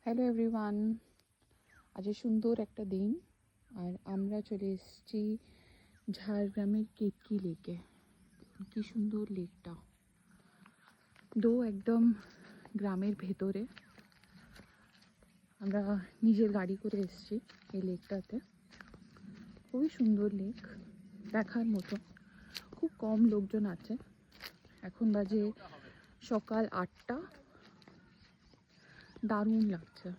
Hello everyone, আজ সুন্দর একটা দিন আর আমরা চলে এসেছি ঝাড়গ্রামের কেতকি লেকে। কি সুন্দর লেকটা, একদম গ্রামের ভেতরে। আমরা নিজের গাড়ি করে এসেছি এই লেকটাতে। খুবই সুন্দর লেক, দেখার মতো। খুব কম লোকজন আছে। এখন বাজে সকাল 8টা। দারুণ লাগছে।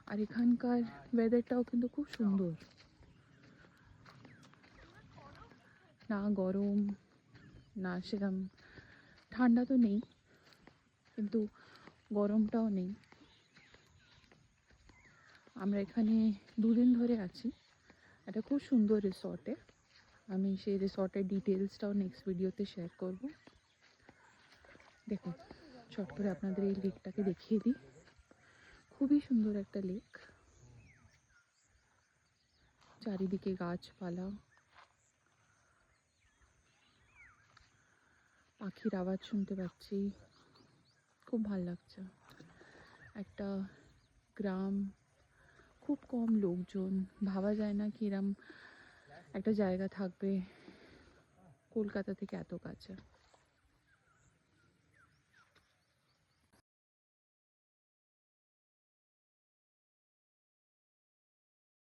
আর এখানকার ওয়েদারটাও কিন্তু খুব সুন্দর, না গরম না সেরকম ঠান্ডা তো নেই, কিন্তু গরমটাও নেই। আমরা এখানে 2 দিন ধরে আছি একটা খুব সুন্দর রিসর্টে। আমি সেই রিসর্টের ডিটেলসটাও নেক্সট ভিডিওতে শেয়ার করব। দেখুন, চট করে আপনাদের এই লেকটাকে দেখিয়ে দিই। খুবই সুন্দর একটা লেক, চারিদিকে গাছপালা, পাখির আওয়াজ শুনতে পাচ্ছি। খুব ভাল লাগছে। একটা গ্রাম, খুব কম লোকজন। ভাবা যায় না কি এরম একটা জায়গা থাকবে কলকাতা থেকে এত কাছে।